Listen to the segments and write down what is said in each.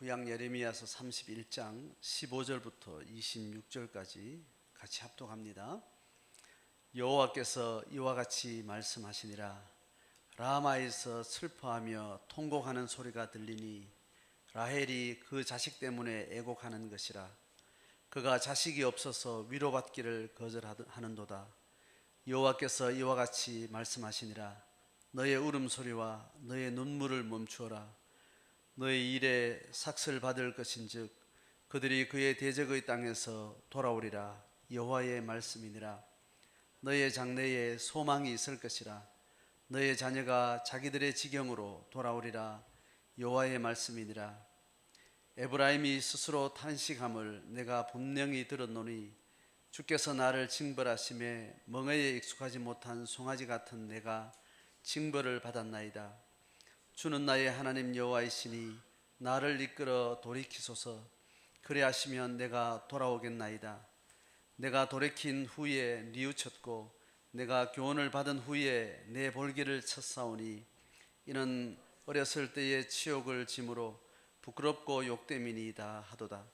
구약 예레미야서 31장 15절부터 26절까지 같이 합독합니다. 여호와께서 이와 같이 말씀하시니라. 라마에서 슬퍼하며 통곡하는 소리가 들리니 라헬이 그 자식 때문에 애곡하는 것이라. 그가 자식이 없어서 위로받기를 거절하는도다. 여호와께서 이와 같이 말씀하시니라. 너의 울음소리와 너의 눈물을 멈추어라. 너의 일에 삭슬 받을 것인즉 그들이 그의 대적의 땅에서 돌아오리라. 여호와의 말씀이니라. 너의 장래에 소망이 있을 것이라. 너의 자녀가 자기들의 지경으로 돌아오리라. 여호와의 말씀이니라. 에브라임이 스스로 탄식함을 내가 분명히 들었노니 주께서 나를 징벌하심에 멍에에 익숙하지 못한 송아지 같은 내가 징벌을 받았나이다. 주는 나의 하나님 여호와이시니 나를 이끌어 돌이키소서. 그리하시면 내가 돌아오겠나이다. 내가 돌이킨 후에 뉘우쳤고 내가 교훈을 받은 후에 내 볼기를 쳤사오니 이는 어렸을 때의 치욕을 짐으로 부끄럽고 욕됨이니이다 하도다.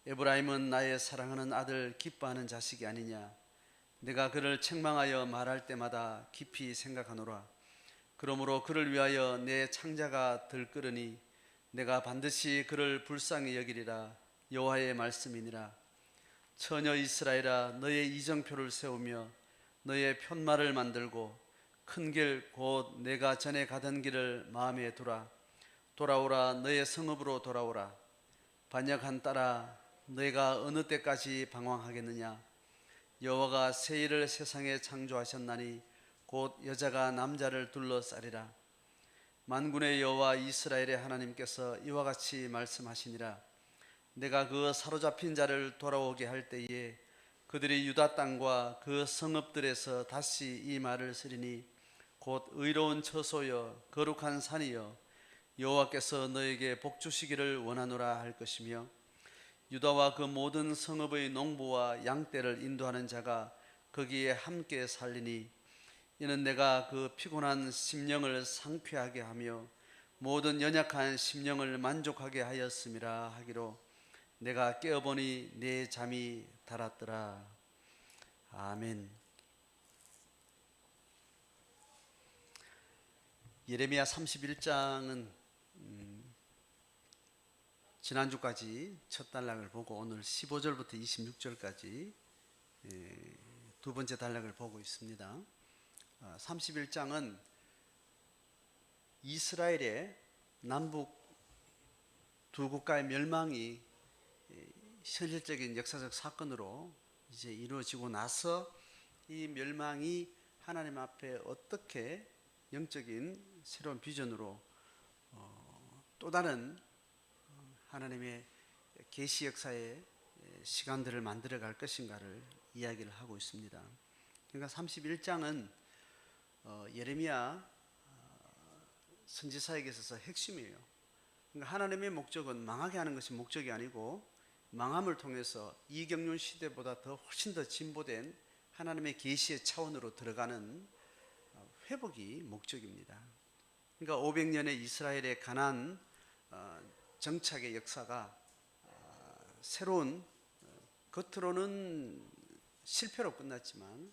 에브라임은 나의 사랑하는 아들 기뻐하는 자식이 아니냐. 내가 그를 책망하여 말할 때마다 깊이 생각하노라. 그러므로 그를 위하여 내 창자가 들끓으니 내가 반드시 그를 불쌍히 여기리라. 여호와의 말씀이니라. 처녀 이스라엘아, 너의 이정표를 세우며 너의 편말을 만들고 큰 길 곧 내가 전에 가던 길을 마음에 두라. 돌아오라, 너의 성읍으로 돌아오라. 반역한 딸아, 너희가 어느 때까지 방황하겠느냐. 여호와가 새 일을 세상에 창조하셨나니 곧 여자가 남자를 둘러싸리라. 만군의 여호와 이스라엘의 하나님께서 이와 같이 말씀하시니라. 내가 그 사로잡힌 자를 돌아오게 할 때에 그들이 유다 땅과 그 성읍들에서 다시 이 말을 쓰리니 곧 의로운 처소여 거룩한 산이여 여호와께서 너에게 복 주시기를 원하노라 할 것이며, 유다와 그 모든 성읍의 농부와 양떼를 인도하는 자가 거기에 함께 살리니 이는 내가 그 피곤한 심령을 상쾌하게 하며 모든 연약한 심령을 만족하게 하였음이라 하기로 내가 깨어보니 내 잠이 달았더라. 아멘. 예레미야 31장은 지난주까지 첫 단락을 보고 오늘 15절부터 26절까지 두 번째 단락을 보고 있습니다. 31장은 이스라엘의 남북 두 국가의 멸망이 현실적인 역사적 사건으로 이제 이루어지고 나서 이 멸망이 하나님 앞에 어떻게 영적인 새로운 비전으로 또 다른 하나님의 계시 역사의 시간들을 만들어 갈 것인가를 이야기를 하고 있습니다. 그러니까 31장은 예레미야 선지사에게 있어서 핵심이에요. 그러니까 하나님의 목적은 망하게 하는 것이 목적이 아니고 망함을 통해서 이경륜 시대보다 더 훨씬 더 진보된 하나님의 계시의 차원으로 들어가는 회복이 목적입니다. 그러니까 500년의 이스라엘의 가나안 정착의 역사가 새로운 겉으로는 실패로 끝났지만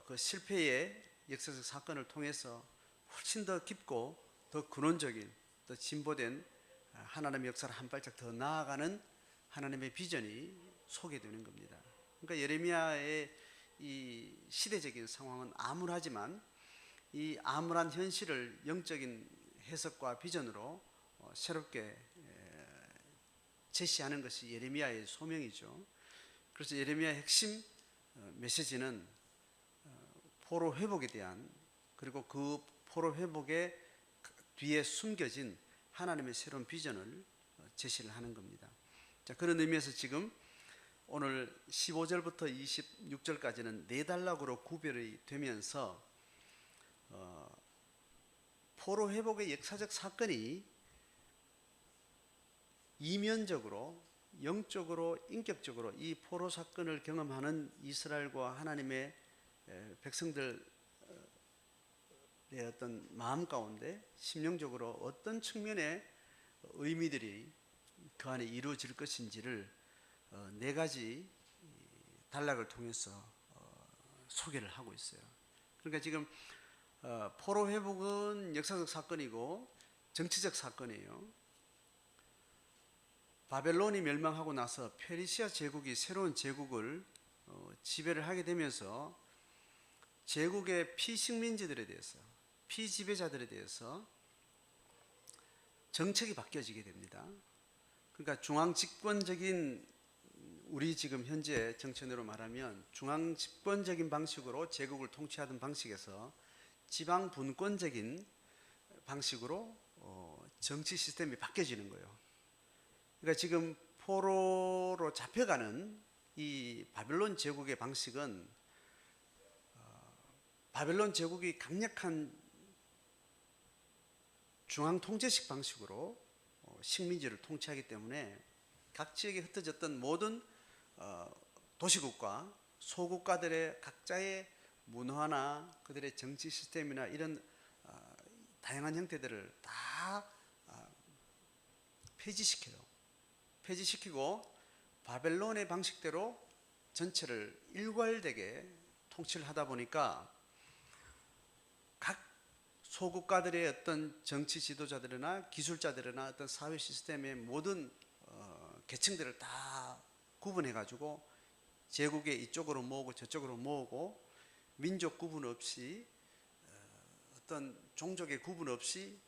그 실패의 역사적 사건을 통해서 훨씬 더 깊고 더 근원적인 더 진보된 하나님의 역사를 한 발짝 더 나아가는 하나님의 비전이 소개되는 겁니다. 그러니까 예레미야의 이 시대적인 상황은 암울하지만 이 암울한 현실을 영적인 해석과 비전으로 새롭게 제시하는 것이 예레미야의 소명이죠. 그래서 예레미야의 핵심 메시지는 포로 회복에 대한, 그리고 그 포로 회복의 뒤에 숨겨진 하나님의 새로운 비전을 제시를 하는 겁니다. 자, 그런 의미에서 지금 오늘 15절부터 26절까지는 네 단락으로 구별이 되면서 포로 회복의 역사적 사건이 이면적으로, 영적으로, 인격적으로 이 포로 사건을 경험하는 이스라엘과 하나님의 백성들의 어떤 마음 가운데 심령적으로 어떤 측면의 의미들이 그 안에 이루어질 것인지를 네 가지 단락을 통해서 소개를 하고 있어요. 그러니까 지금 포로 회복은 역사적 사건이고 정치적 사건이에요. 바벨론이 멸망하고 나서 페르시아 제국이 새로운 제국을 지배를 하게 되면서 제국의 피식민지들에 대해서, 피지배자들에 대해서 정책이 바뀌어지게 됩니다. 그러니까 중앙 집권적인, 우리 지금 현재 정치인으로 말하면 중앙 집권적인 방식으로 제국을 통치하던 방식에서 지방 분권적인 방식으로 정치 시스템이 바뀌어지는 거예요. 그러니까 지금 포로로 잡혀가는 이 바벨론 제국의 방식은 바벨론 제국이 강력한 중앙 통제식 방식으로 식민지를 통치하기 때문에 각 지역에 흩어졌던 모든 도시국가, 소국가들의 각자의 문화나 그들의 정치 시스템이나 이런 다양한 형태들을 다 폐지시키고 바벨론의 방식대로 전체를 일괄되게 통치를 하다 보니까 각 소국가들의 어떤 정치 지도자들이나 기술자들이나 어떤 사회 시스템의 모든 계층들을 다 구분해 가지고 제국의 이쪽으로 모으고 저쪽으로 모으고 민족 구분 없이 어떤 종족의 구분 없이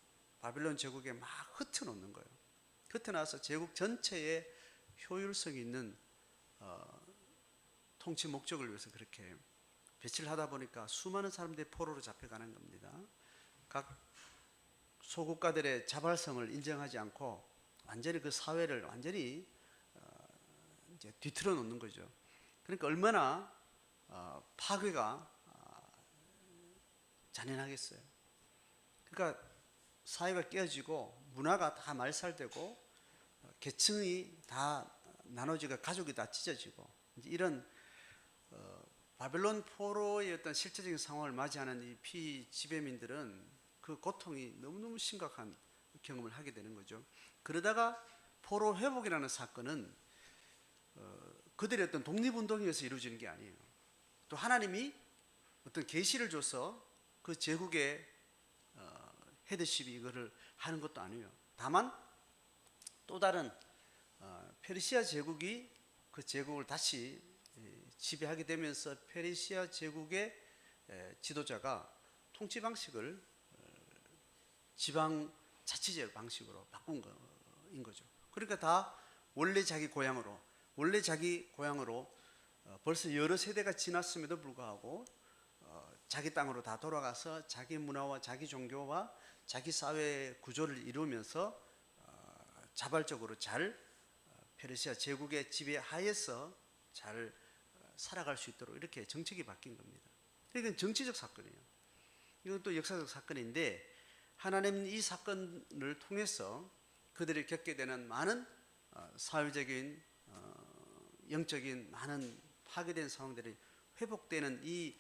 바벨론 제국에 막 흩어놓는 거예요. 흩어놔서 제국 전체에 효율성 있는 통치 목적을 위해서 그렇게 배치를 하다 보니까 수많은 사람들이 포로로 잡혀가는 겁니다. 각 소국가들의 자발성을 인정하지 않고 완전히 그 사회를 완전히 이제 뒤틀어 놓는 거죠. 그러니까 얼마나 파괴가 잔인하겠어요. 그러니까 사회가 깨어지고 문화가 다 말살되고 계층이 다 나눠지고 가족이 다 찢어지고 이런 바벨론 포로의 어떤 실제적인 상황을 맞이하는 이 피지배민들은 그 고통이 너무너무 심각한 경험을 하게 되는 거죠. 그러다가 포로 회복이라는 사건은 그들의 어떤 독립운동에 의해서 이루어지는 게 아니에요. 또 하나님이 어떤 계시를 줘서 그 제국의 헤드십이 이거를 하는 것도 아니에요. 다만 또 다른 페르시아 제국이 그 제국을 다시 지배하게 되면서 페르시아 제국의 지도자가 통치 방식을 지방 자치제 방식으로 바꾼 거인 거죠. 그러니까 다 원래 자기 고향으로 벌써 여러 세대가 지났음에도 불구하고 자기 땅으로 다 돌아가서 자기 문화와 자기 종교와 자기 사회 구조를 이루면서 자발적으로 잘 페르시아 제국의 지배하에서 잘 살아갈 수 있도록 이렇게 정책이 바뀐 겁니다. 이건 정치적 사건이에요. 이건 또 역사적 사건인데 하나님은 이 사건을 통해서 그들이 겪게 되는 많은 사회적인 영적인 많은 파괴된 상황들이 회복되는 이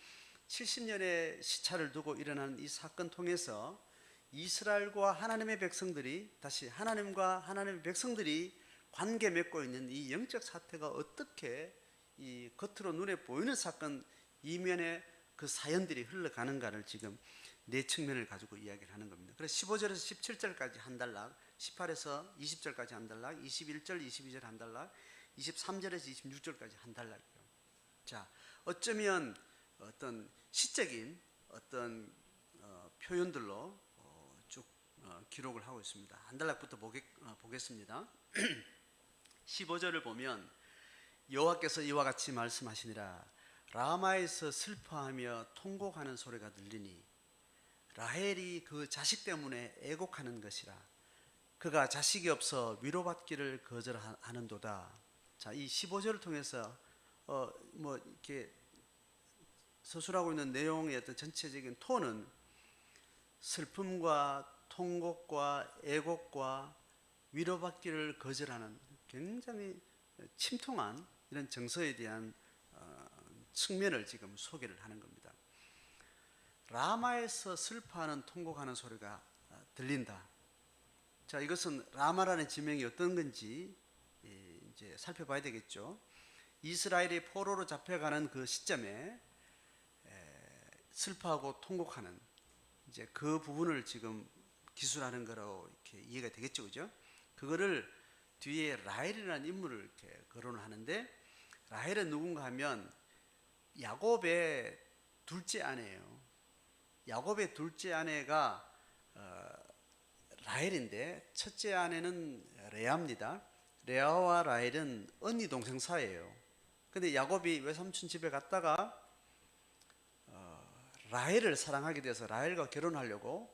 70년의 시차를 두고 일어나는 이 사건 통해서 이스라엘과 하나님의 백성들이 다시 하나님과 하나님의 백성들이 관계 맺고 있는 이 영적 사태가 어떻게 이 겉으로 눈에 보이는 사건 이면에 그 사연들이 흘러가는가를 지금 네 측면을 가지고 이야기를 하는 겁니다. 그래서 15절에서 17절까지 한 단락, 18에서 20절까지 한 단락, 21절, 22절 한 단락, 23절에서 26절까지 한 단락이에요. 자, 어쩌면 어떤 시적인 어떤 표현들로 쭉 기록을 하고 있습니다. 한 단락부터 보겠습니다. 15절을 보면 여호와께서 이와 같이 말씀하시니라. 라마에서 슬퍼하며 통곡하는 소리가 들리니 라헬이 그 자식 때문에 애곡하는 것이라. 그가 자식이 없어 위로받기를 거절하는도다. 자, 이 15절을 통해서 이렇게 서술하고 있는 내용의 어떤 전체적인 톤은 슬픔과 통곡과 애곡과 위로받기를 거절하는 굉장히 침통한 이런 정서에 대한 측면을 지금 소개를 하는 겁니다. 라마에서 슬퍼하는 통곡하는 소리가 들린다. 자, 이것은 라마라는 지명이 어떤 건지 이제 살펴봐야 되겠죠. 이스라엘이 포로로 잡혀가는 그 시점에 슬퍼하고 통곡하는 이제 그 부분을 지금 기술하는 거로 이렇게 이해가 되겠죠, 그죠? 그거를 뒤에 라헬이라는 인물을 이렇게 거론을 하는데, 라헬은 누군가 하면 야곱의 둘째 아내예요. 야곱의 둘째 아내가 라헬인데 첫째 아내는 레아입니다. 레아와 라헬은 언니 동생 사이예요. 근데 야곱이 외삼촌 집에 갔다가 라헬을 사랑하게 돼서 라헬과 결혼하려고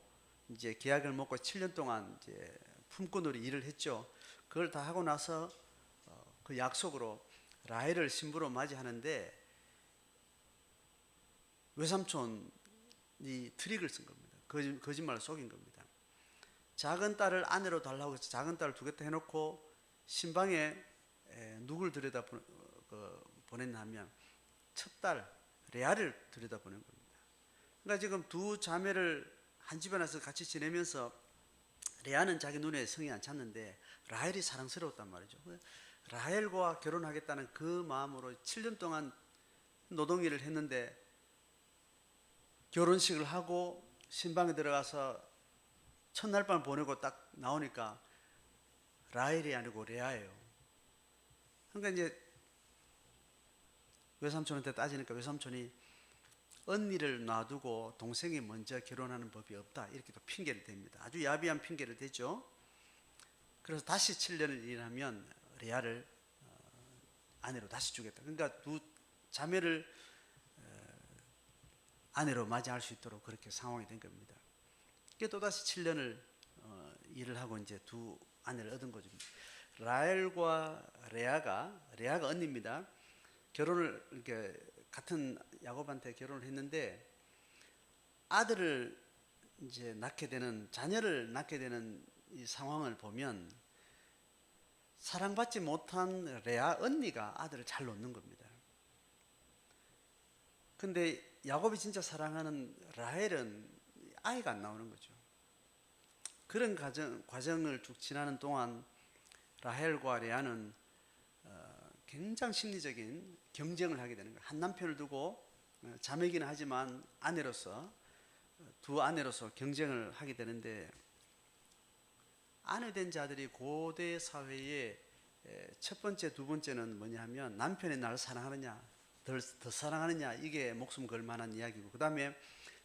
이제 계약을 맺고 7년 동안 이제 품꾼으로 일을 했죠. 그걸 다 하고 나서 그 약속으로 라헬을 신부로 맞이하는데 외삼촌이 트릭을 쓴 겁니다. 거짓말을 속인 겁니다. 작은 딸을 아내로 달라고 해서 작은 딸을 두겠다 해놓고 신방에 누굴 들여다 보냈냐 하면 첫딸 레아를 들여다 보낸 겁니다. 그러니까 지금 두 자매를 한 집에 나서 같이 지내면서 레아는 자기 눈에 성이 안 찼는데 라헬이 사랑스러웠단 말이죠. 라헬과 결혼하겠다는 그 마음으로 7년 동안 노동일을 했는데 결혼식을 하고 신방에 들어가서 첫날 밤 보내고 딱 나오니까 라헬이 아니고 레아예요. 그러니까 이제 외삼촌한테 따지니까 외삼촌이 언니를 놔두고 동생이 먼저 결혼하는 법이 없다 이렇게 또 핑계를 댑니다. 아주 야비한 핑계를 대죠. 그래서 다시 7년을 일하면 레아를 아내로 다시 주겠다. 그러니까 두 자매를 아내로 맞이할 수 있도록 그렇게 상황이 된 겁니다. 또다시 7년을 일을 하고 이제 두 아내를 얻은 거죠. 라헬과 레아가 언니입니다. 결혼을 이렇게 같은 야곱한테 결혼을 했는데 아들을 이제 낳게 되는 자녀를 낳게 되는 이 상황을 보면 사랑받지 못한 레아 언니가 아들을 잘 놓는 겁니다. 근데 야곱이 진짜 사랑하는 라헬은 아이가 안 나오는 거죠. 그런 과정을 쭉 지나는 동안 라헬과 레아는 굉장히 심리적인 경쟁을 하게 되는 거예요. 한 남편을 두고 자매기는 하지만 아내로서 두 아내로서 경쟁을 하게 되는데, 아내 된 자들이 고대 사회의 첫 번째, 두 번째는 뭐냐 하면 남편이 나를 사랑하느냐, 더 사랑하느냐, 이게 목숨 걸 만한 이야기고, 그 다음에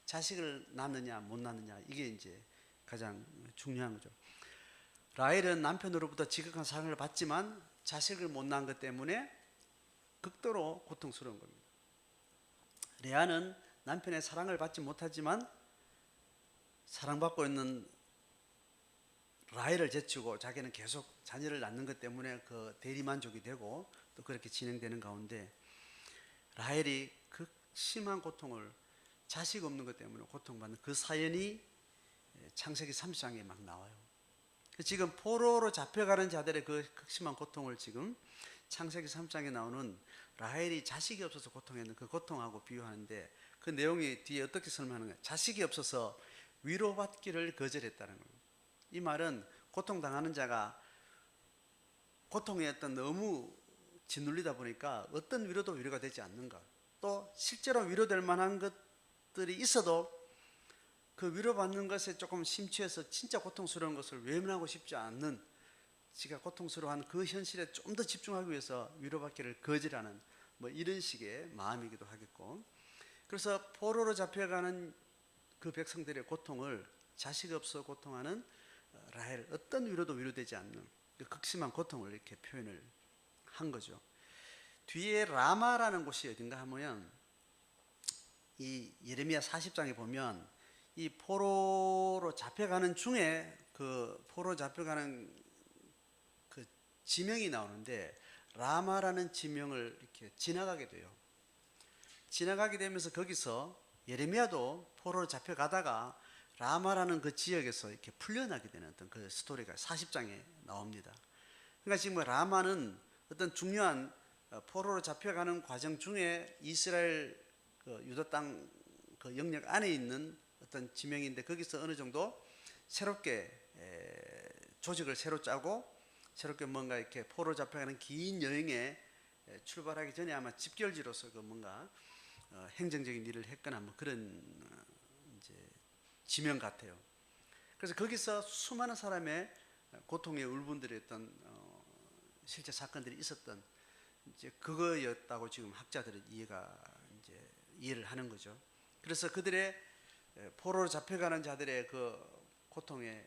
자식을 낳느냐 못 낳느냐, 이게 이제 가장 중요한 거죠. 라헬은 남편으로부터 지극한 사랑을 받지만 자식을 못 낳은 것 때문에 극도로 고통스러운 겁니다. 레아는 남편의 사랑을 받지 못하지만 사랑받고 있는 라헬을 제치고 자기는 계속 자녀를 낳는 것 때문에 그 대리만족이 되고 또 그렇게 진행되는 가운데 라헬이 극심한 고통을, 자식 없는 것 때문에 고통받는 그 사연이 창세기 30장에 막 나와요. 지금 포로로 잡혀가는 자들의 그 극심한 고통을 지금 창세기 3장에 나오는 라헬이 자식이 없어서 고통했는 그 고통하고 비유하는데, 그 내용이 뒤에 어떻게 설명하는 거예요? 자식이 없어서 위로받기를 거절했다는 거예요. 이 말은 고통당하는 자가 고통에 너무 짓눌리다 보니까 어떤 위로도 위로가 되지 않는가, 또 실제로 위로될 만한 것들이 있어도 그 위로받는 것에 조금 심취해서 진짜 고통스러운 것을 외면하고 싶지 않는, 지가 고통스러워한 그 현실에 좀 더 집중하기 위해서 위로받기를 거절하는 뭐 이런 식의 마음이기도 하겠고, 그래서 포로로 잡혀가는 그 백성들의 고통을 자식 없어 고통하는 라헬, 어떤 위로도 위로되지 않는 그 극심한 고통을 이렇게 표현을 한 거죠. 뒤에 라마라는 곳이 어딘가 하면 이 예레미야 40장에 보면 이 포로로 잡혀가는 중에 그 포로 잡혀가는 그 지명이 나오는데, 라마라는 지명을 이렇게 지나가게 돼요. 지나가게 되면서 거기서 예레미야도 포로로 잡혀가다가 라마라는 그 지역에서 이렇게 풀려나게 되는 어떤 그 스토리가 40장에 나옵니다. 그러니까 지금 라마는 어떤 중요한 포로로 잡혀가는 과정 중에 이스라엘 그 유다 땅 그 영역 안에 있는 어떤 지명인데, 거기서 어느 정도 새롭게 조직을 새로 짜고 새롭게 뭔가 이렇게 포로 잡혀가는 긴 여행에 출발하기 전에 아마 집결지로서 그 뭔가 행정적인 일을 했거나 뭐 그런 이제 지명 같아요. 그래서 거기서 수많은 사람의 고통의 울분들이 어떤 실제 사건들이 있었던 이제 그거였다고 지금 학자들은 이해를 하는 거죠. 그래서 그들의 포로로 잡혀가는 자들의 그 고통의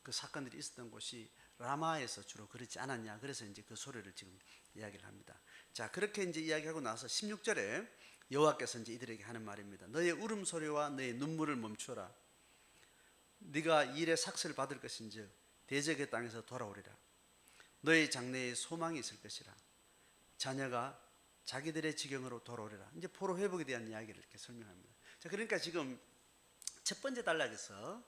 그 사건들이 있었던 곳이 라마에서 주로 그렇지 않았냐. 그래서 이제 그 소리를 지금 이야기를 합니다. 자, 그렇게 이제 이야기하고 나서 16절에 여호와께서 이제 이들에게 하는 말입니다. 너의 울음소리와 너의 눈물을 멈추어라. 네가 일의 삭슬을 받을 것인즉 대적의 땅에서 돌아오리라. 너의 장래에 소망이 있을 것이라. 자녀가 자기들의 지경으로 돌아오리라. 이제 포로 회복에 대한 이야기를 이렇게 설명합니다. 자, 그러니까 지금 첫 번째 단락에서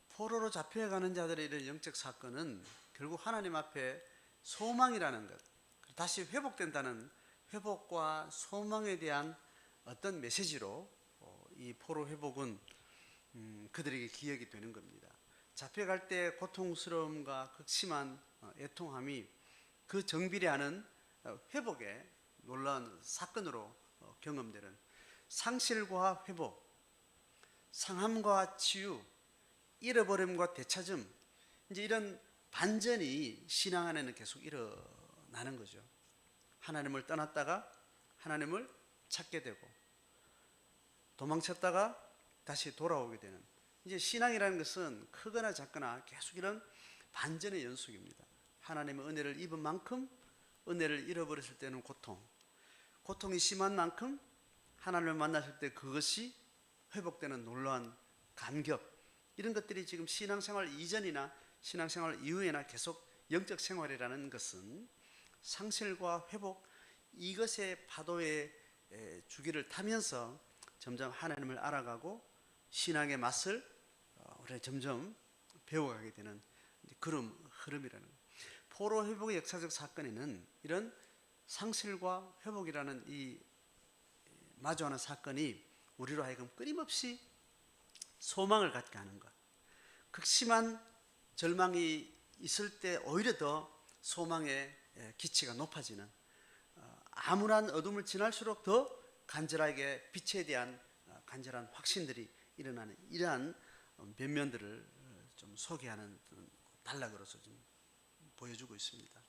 포로로 잡혀가는 자들의 이런 영적 사건은 결국 하나님 앞에 소망이라는 것, 다시 회복된다는 회복과 소망에 대한 어떤 메시지로 이 포로 회복은 그들에게 기억이 되는 겁니다. 잡혀갈 때 고통스러움과 극심한 애통함이 그 정비례하는 회복의 놀라운 사건으로 경험되는 상실과 회복, 상함과 치유, 잃어버림과 되찾음, 이제 이런 반전이 신앙 안에는 계속 일어나는 거죠. 하나님을 떠났다가 하나님을 찾게 되고 도망쳤다가 다시 돌아오게 되는, 이제 신앙이라는 것은 크거나 작거나 계속 이런 반전의 연속입니다. 하나님의 은혜를 입은 만큼 은혜를 잃어버렸을 때는 고통이 심한 만큼 하나님을 만났을 때 그것이 회복되는 놀라운 감격, 이런 것들이 지금 신앙생활 이전이나 신앙생활 이후에나 계속 영적 생활이라는 것은 상실과 회복, 이것의 파도의 주기를 타면서 점점 하나님을 알아가고 신앙의 맛을 우리가 점점 배워가게 되는 그런 흐름이라는 거예요. 포로 회복의 역사적 사건에는 이런 상실과 회복이라는 이 마주하는 사건이 우리로 하여금 끊임없이 소망을 갖게 하는 것, 극심한 절망이 있을 때 오히려 더 소망의 기치가 높아지는, 암울한 어둠을 지날수록 더 간절하게 빛에 대한 간절한 확신들이 일어나는 이러한 면면들을 좀 소개하는 단락으로서 좀 보여주고 있습니다.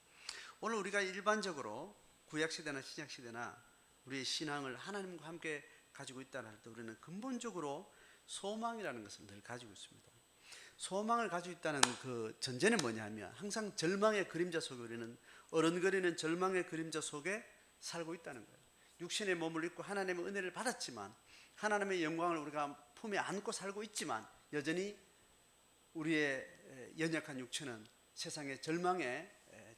오늘 우리가 일반적으로 구약시대나 신약시대나 우리의 신앙을 하나님과 함께 가지고 있다는 할 때 우리는 근본적으로 소망이라는 것을 늘 가지고 있습니다. 소망을 가지고 있다는 그 전제는 뭐냐면 항상 절망의 그림자 속에 우리는 어른거리는 절망의 그림자 속에 살고 있다는 거예요. 육신의 몸을 입고 하나님의 은혜를 받았지만 하나님의 영광을 우리가 품에 안고 살고 있지만 여전히 우리의 연약한 육체는 세상의 절망의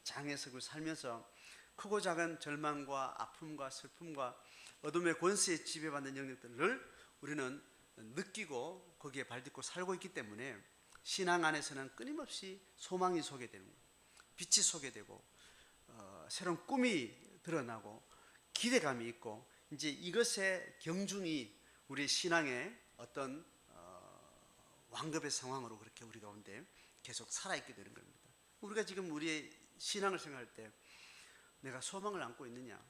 장애석을 살면서 크고 작은 절망과 아픔과 슬픔과 어둠의 권세에 지배받는 영역들을 우리는 느끼고 거기에 발딛고 살고 있기 때문에 신앙 안에서는 끊임없이 소망이 소개되는 거예요. 빛이 소개되고 새로운 꿈이 드러나고 기대감이 있고, 이제 이것의 경중이 우리 신앙의 어떤 완급의 상황으로 그렇게 우리 가운데 계속 살아있게 되는 겁니다. 우리가 지금 우리의 신앙을 생각할 때 내가 소망을 안고 있느냐,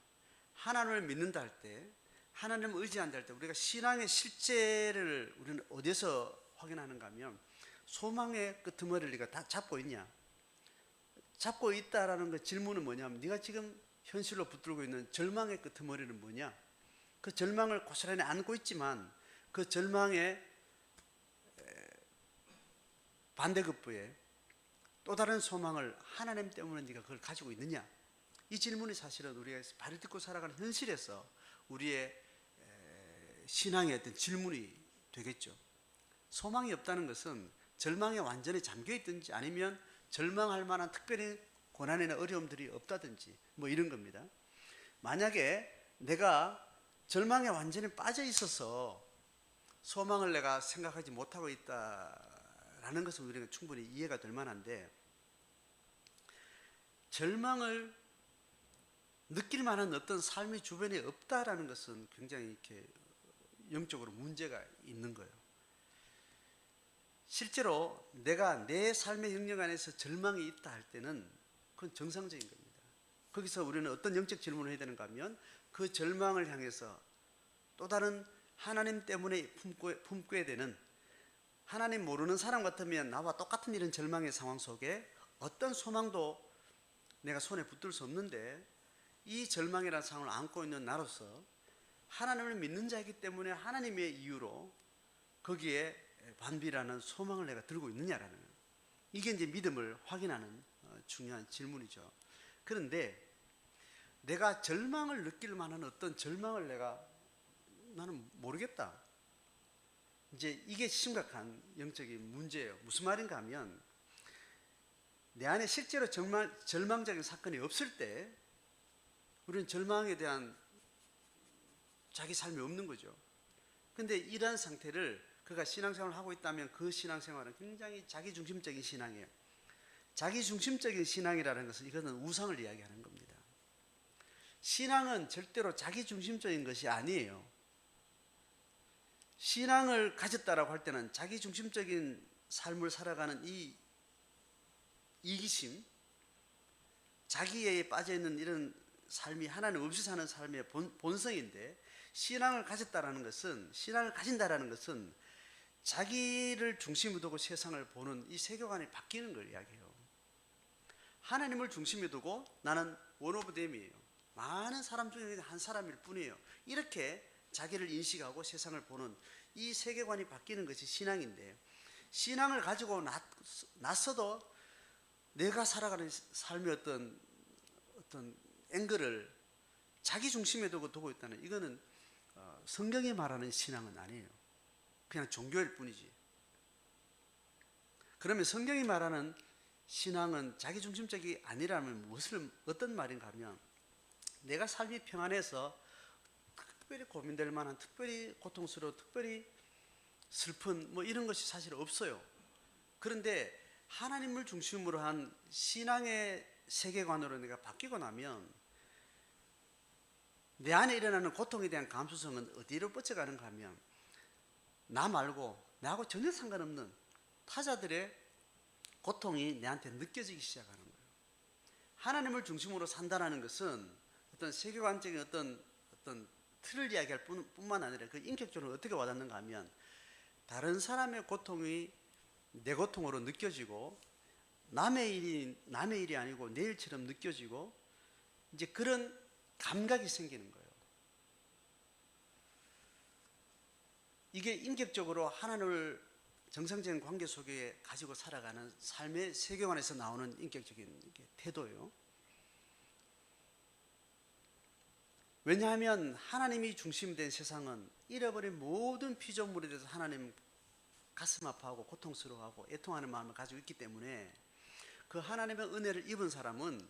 하나님을 믿는다 할 때, 하나님을 의지한다 할 때 우리가 신앙의 실제를 우리는 어디서 확인하는가 하면 소망의 끄트머리를 네가 다 잡고 있냐, 잡고 있다라는 그 질문은 뭐냐면 네가 지금 현실로 붙들고 있는 절망의 끄트머리는 뭐냐, 그 절망을 고스란히 안고 있지만 그 절망의 반대급부에 또 다른 소망을 하나님 때문에 네가 그걸 가지고 있느냐, 이 질문이 사실은 우리가 발을 딛고 살아가는 현실에서 우리의 신앙의 어떤 질문이 되겠죠. 소망이 없다는 것은 절망에 완전히 잠겨 있든지 아니면 절망할 만한 특별히 고난이나 어려움들이 없다든지 뭐 이런 겁니다. 만약에 내가 절망에 완전히 빠져 있어서 소망을 내가 생각하지 못하고 있다라는 것은 우리가 충분히 이해가 될 만한데, 절망을 느낄 만한 어떤 삶이 주변에 없다라는 것은 굉장히 이렇게 영적으로 문제가 있는 거예요. 실제로 내가 내 삶의 영역 안에서 절망이 있다 할 때는 그건 정상적인 겁니다. 거기서 우리는 어떤 영적 질문을 해야 되는가 하면 그 절망을 향해서 또 다른 하나님 때문에 품고야 되는, 하나님 모르는 사람 같으면 나와 똑같은 이런 절망의 상황 속에 어떤 소망도 내가 손에 붙들 수 없는데, 이 절망이라는 상황을 안고 있는 나로서 하나님을 믿는 자이기 때문에 하나님의 이유로 거기에 반비라는 소망을 내가 들고 있느냐라는, 이게 이제 믿음을 확인하는 중요한 질문이죠. 그런데 내가 절망을 느낄 만한 어떤 절망을 나는 모르겠다. 이제 이게 심각한 영적인 문제예요. 무슨 말인가 하면 내 안에 실제로 정말 절망적인 사건이 없을 때 우리는 절망에 대한 자기 삶이 없는 거죠. 근데 이러한 상태를 그가 신앙생활을 하고 있다면 그 신앙생활은 굉장히 자기중심적인 신앙이에요. 자기중심적인 신앙이라는 것은 이것은 우상을 이야기하는 겁니다. 신앙은 절대로 자기중심적인 것이 아니에요. 신앙을 가졌다라고 할 때는 자기중심적인 삶을 살아가는 이 이기심, 자기에 빠져있는 이런 삶이 하나님 없이 사는 삶의 본성인데, 신앙을 가진다라는 것은 자기를 중심에 두고 세상을 보는 이 세계관이 바뀌는 걸 이야기해요. 하나님을 중심에 두고 나는 원 오브 댐이에요. 많은 사람 중에 한 사람일 뿐이에요. 이렇게 자기를 인식하고 세상을 보는 이 세계관이 바뀌는 것이 신앙인데, 신앙을 가지고 났어도 내가 살아가는 삶의 어떤 앵글을 자기 중심에 두고 있다는, 이거는 성경이 말하는 신앙은 아니에요. 그냥 종교일 뿐이지. 그러면 성경이 말하는 신앙은 자기중심적이 아니라면 어떤 말인가 하면, 내가 삶이 평안해서 특별히 고민될 만한, 특별히 고통스러워, 특별히 슬픈 이런 것이 사실 없어요. 그런데 하나님을 중심으로 한 신앙의 세계관으로 내가 바뀌고 나면 내 안에 일어나는 고통에 대한 감수성은 어디로 뻗쳐가는가 하면, 나 말고 나하고 전혀 상관없는 타자들의 고통이 내한테 느껴지기 시작하는 거예요. 하나님을 중심으로 산다는 것은 어떤 세계관적인 어떤 틀을 이야기할 뿐만 아니라 그 인격적으로 어떻게 와닿는가 하면, 다른 사람의 고통이 내 고통으로 느껴지고 남의 일이 아니고 내 일처럼 느껴지고, 이제 그런 감각이 생기는 거예요. 이게 인격적으로 하나님을 정상적인 관계 속에 가지고 살아가는 삶의 세계관에서 나오는 인격적인 태도예요. 왜냐하면 하나님이 중심된 세상은 잃어버린 모든 피조물에 대해서 하나님 가슴 아파하고 고통스러워하고 애통하는 마음을 가지고 있기 때문에, 그 하나님의 은혜를 입은 사람은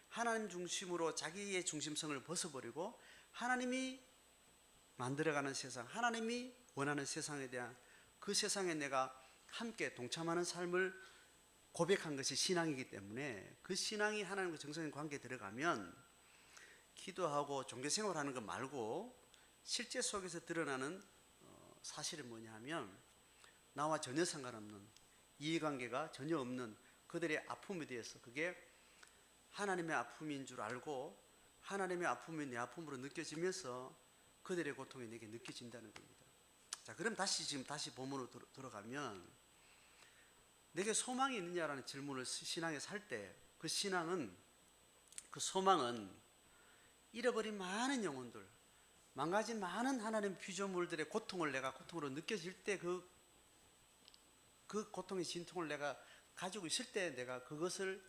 하나님 중심으로 자기의 중심성을 벗어버리고 하나님이 만들어가는 세상, 하나님이 원하는 세상에 대한, 그 세상에 내가 함께 동참하는 삶을 고백한 것이 신앙이기 때문에, 그 신앙이 하나님과 정상적인 관계에 들어가면 기도하고 종교생활하는 것 말고 실제 속에서 드러나는 사실은 뭐냐 하면, 나와 전혀 상관없는, 이해관계가 전혀 없는 그들의 아픔에 대해서 그게 하나님의 아픔인 줄 알고 하나님의 아픔이 내 아픔으로 느껴지면서 그들의 고통이 내게 느껴진다는 겁니다. 자, 그럼 다시 본문으로 들어가면, 내게 소망이 있느냐라는 질문을 신앙에서 할 때, 그 소망은 잃어버린 많은 영혼들, 망가진 많은 하나님 피조물들의 고통으로 느껴질 때, 그 고통의 진통을 내가 가지고 있을 때, 내가 그것을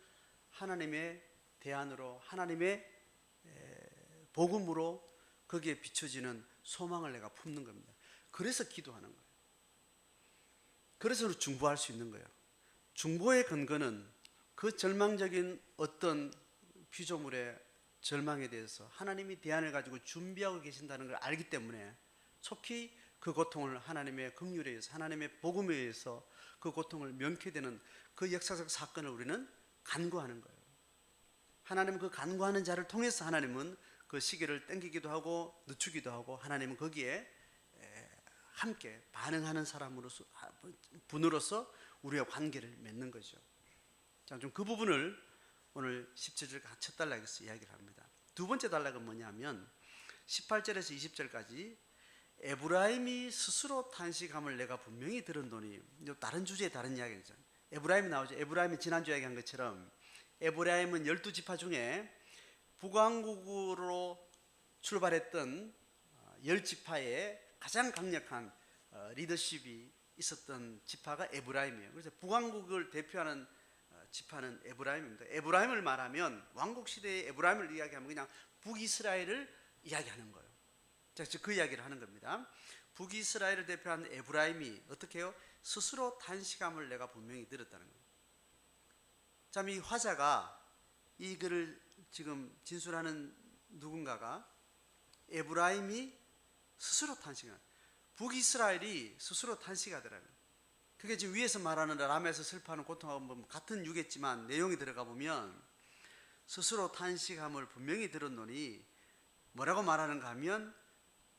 하나님의 대안으로, 하나님의 복음으로 거기에 비춰지는 소망을 내가 품는 겁니다. 그래서 기도하는 거예요. 그래서 중보할 수 있는 거예요. 중보의 근거는 그 절망적인 어떤 피조물의 절망에 대해서 하나님이 대안을 가지고 준비하고 계신다는 걸 알기 때문에, 속히 그 고통을 하나님의 긍휼에 의해서, 하나님의 복음에 의해서 그 고통을 면케 되는 그 역사적 사건을 우리는 간구하는 거예요. 하나님은 그 간구하는 자를 통해서 하나님은 그 시기를 땡기기도 하고 늦추기도 하고, 하나님은 거기에 함께 반응하는 사람으로서 분으로서 우리와 관계를 맺는 거죠. 자, 좀 그 부분을 오늘 17절 첫 단락에서 이야기를 합니다. 두 번째 단락은 뭐냐면 18절에서 20절까지 에브라임이 스스로 탄식함을 내가 분명히 들었노니, 다른 주제의 다른 이야기죠. 에브라임이 나오죠. 에브라임이 지난주 이야기한 것처럼 에브라임은 12지파 중에 북왕국으로 출발했던 10지파의 가장 강력한 리더십이 있었던 지파가 에브라임이에요. 그래서 북왕국을 대표하는 지파는 에브라임입니다. 에브라임을 말하면 왕국 시대의 에브라임을 이야기하면 그냥 북이스라엘을 이야기하는 거예요. 자, 그 이야기를 하는 겁니다. 북이스라엘을 대표하는 에브라임이 어떻게 해요? 스스로 탄식함을 내가 분명히 들었다는 거예요. 참, 이 화자가 이 글을 지금 진술하는 누군가가 에브라임이 스스로 탄식한, 북이스라엘이 스스로 탄식하더라고요. 그게 지금 위에서 말하는 라마에서 슬퍼하는 고통하고 같은 유겠지만 내용이 들어가 보면 스스로 탄식함을 분명히 들었노니 뭐라고 말하는가 하면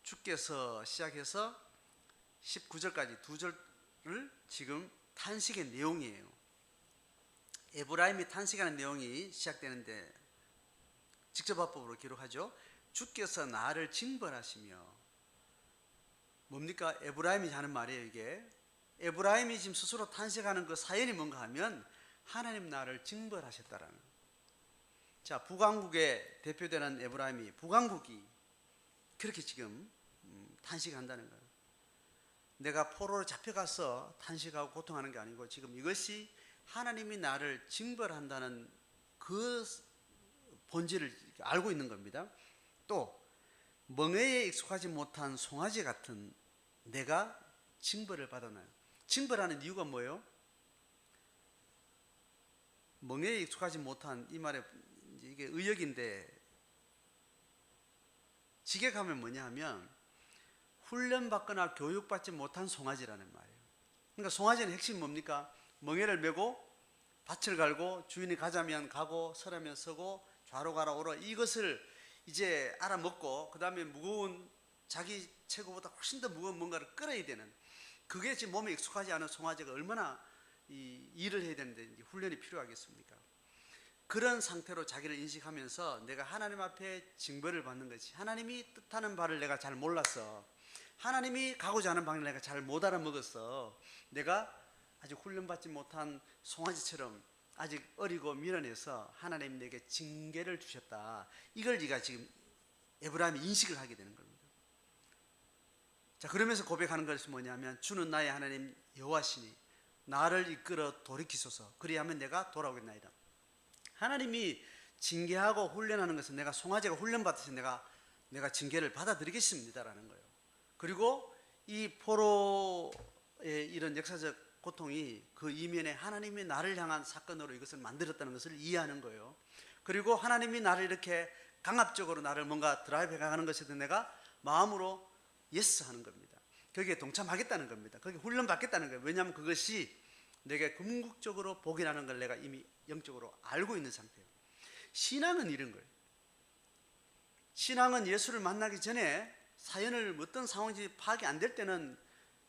주께서 시작해서 19절까지 두 절을 지금 탄식의 내용이에요. 에브라임이 탄식하는 내용이 시작되는데 직접 화법으로 기록하죠. 주께서 나를 징벌하시며, 뭡니까? 에브라임이 하는 말이에요. 이게 에브라임이 지금 스스로 탄식하는 그 사연이 뭔가 하면 하나님 나를 징벌하셨다라는 거예요. 자, 북왕국에 대표되는 에브라임이, 북왕국이 그렇게 지금 탄식한다는 거예요. 내가 포로로 잡혀가서 탄식하고 고통하는 게 아니고 지금 이것이 하나님이 나를 징벌한다는 그 본질을 알고 있는 겁니다. 또 멍에에 익숙하지 못한 송아지 같은 내가 징벌을 받았나요? 징벌하는 이유가 뭐예요? 멍에에 익숙하지 못한, 이 말에 이게 의역인데 직역하면 뭐냐 하면 훈련받거나 교육받지 못한 송아지라는 말이에요. 그러니까 송아지는 핵심이 뭡니까? 멍에를 메고 밭을 갈고 주인이 가자면 가고 서라면 서고 좌로 가라 오라, 이것을 이제 알아먹고 그 다음에 무거운, 자기 체구보다 훨씬 더 무거운 뭔가를 끌어야 되는, 그게 지금 몸에 익숙하지 않은 송아지가 얼마나 이 일을 해야 되는데 훈련이 필요하겠습니까? 그런 상태로 자기를 인식하면서 내가 하나님 앞에 징벌을 받는 것이, 하나님이 뜻하는 바를 내가 잘 몰라서, 하나님이 가고자 하는 방향을 내가 잘 못 알아먹었어, 내가 아직 훈련받지 못한 송아지처럼 아직 어리고 미련해서 하나님 내게 징계를 주셨다, 이걸 네가 지금 에브라임이 인식을 하게 되는 겁니다. 자, 그러면서 고백하는 것이 뭐냐면 주는 나의 하나님 여호와시니 나를 이끌어 돌이키소서, 그리하면 내가 돌아오겠나이다. 하나님이 징계하고 훈련하는 것은 내가 송아지가 훈련받듯이 내가 징계를 받아들이겠습니다라는 거예요. 그리고 이 포로의 이런 역사적 고통이 그 이면에 하나님이 나를 향한 사건으로 이것을 만들었다는 것을 이해하는 거예요. 그리고 하나님이 나를 이렇게 강압적으로 나를 뭔가 드라이브해 가는 것에 대해 내가 마음으로 예스 하는 겁니다. 거기에 동참하겠다는 겁니다. 거기에 훈련받겠다는 거예요. 왜냐하면 그것이 내게 궁극적으로 복이 나는 걸 내가 이미 영적으로 알고 있는 상태예요. 신앙은 이런 거예요. 신앙은 예수를 만나기 전에 사연을 어떤 상황인지 파악이 안 될 때는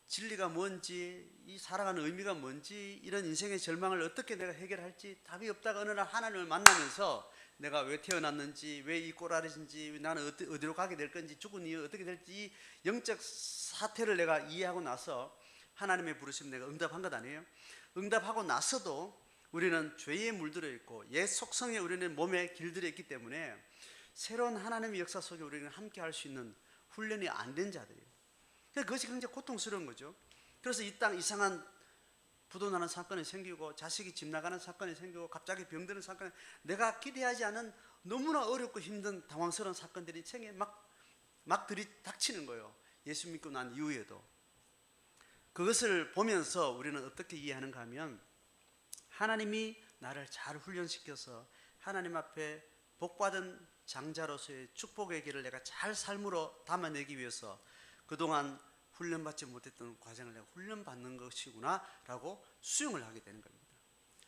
진리가 뭔지, 이 살아가는 의미가 뭔지, 이런 인생의 절망을 어떻게 내가 해결할지 답이 없다가 어느 날 하나님을 만나면서 내가 왜 태어났는지, 왜 이 꼬라리인지, 나는 어디로 가게 될 건지, 죽은 이후 어떻게 될지, 영적 사태를 내가 이해하고 나서 하나님의 부르심 내가 응답한 것 아니에요? 응답하고 나서도 우리는 죄에 물들어 있고 옛 속성에 우리는 몸에 길들여 있기 때문에 새로운 하나님의 역사 속에 우리는 함께 할 수 있는 훈련이 안 된 자들이에요. 그것이 굉장히 고통스러운 거죠. 그래서 이 땅 이상한 부도나는 사건이 생기고 자식이 집 나가는 사건이 생기고 갑자기 병드는 사건이, 내가 기대하지 않은 너무나 어렵고 힘든 당황스러운 사건들이 생에 막 들이닥치는 거예요. 예수 믿고 난 이후에도. 그것을 보면서 우리는 어떻게 이해하는가 하면 하나님이 나를 잘 훈련시켜서 하나님 앞에 복받은 장자로서의 축복의 길을 내가 잘 삶으로 담아내기 위해서 그동안 훈련받지 못했던 과정을 내가 훈련받는 것이구나 라고 수용을 하게 되는 겁니다.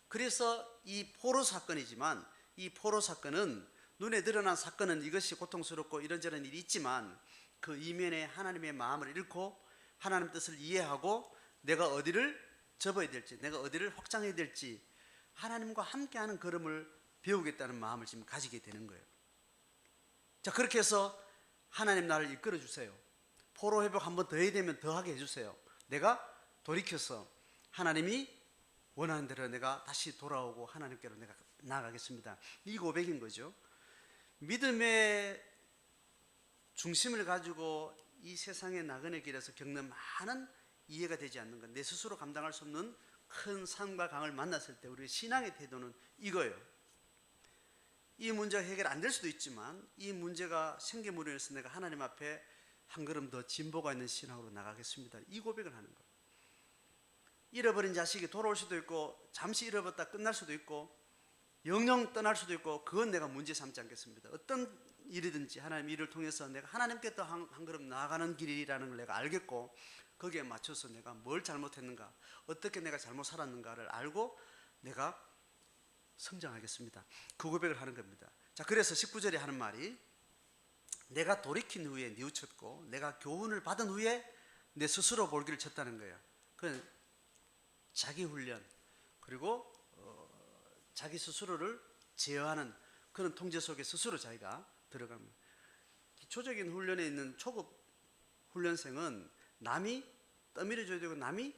그래서 이 포로 사건이지만, 이 포로 사건은 눈에 드러난 사건은 이것이 고통스럽고 이런저런 일이 있지만 그 이면에 하나님의 마음을 잃고 하나님 뜻을 이해하고 내가 어디를 접어야 될지, 내가 어디를 확장해야 될지 하나님과 함께하는 걸음을 배우겠다는 마음을 지금 가지게 되는 거예요. 자, 그렇게 해서 하나님 나를 이끌어 주세요. 포로 회복 한 번 더 해야 되면 더 하게 해주세요. 내가 돌이켜서 하나님이 원하는 대로 내가 다시 돌아오고 하나님께로 내가 나아가겠습니다. 이 고백인 거죠. 믿음의 중심을 가지고 이 세상의 나그네 길에서 겪는 많은 이해가 되지 않는 것, 내 스스로 감당할 수 없는 큰 산과 강을 만났을 때 우리의 신앙의 태도는 이거예요. 이 문제가 해결 안 될 수도 있지만 이 문제가 생기므로 인해서 내가 하나님 앞에 한 걸음 더 진보가 있는 신앙으로 나가겠습니다. 이 고백을 하는 거예요. 잃어버린 자식이 돌아올 수도 있고 잠시 잃어버렸다 끝날 수도 있고 영영 떠날 수도 있고 그건 내가 문제 삼지 않겠습니다. 어떤 일이든지 하나님 일을 통해서 내가 하나님께 더 한 걸음 나아가는 길이라는 걸 내가 알겠고 거기에 맞춰서 내가 뭘 잘못했는가, 어떻게 내가 잘못 살았는가를 알고 내가 성장하겠습니다. 그 고백을 하는 겁니다. 자, 그래서 19절에 하는 말이 내가 돌이킨 후에 뉘우쳤고 내가 교훈을 받은 후에 내 스스로 볼기를 쳤다는 거예요. 그건 자기 훈련 그리고 자기 스스로를 제어하는 그런 통제 속에 스스로 자기가 들어갑니다. 기초적인 훈련에 있는 초급 훈련생은 남이 떠밀어줘야 되고 남이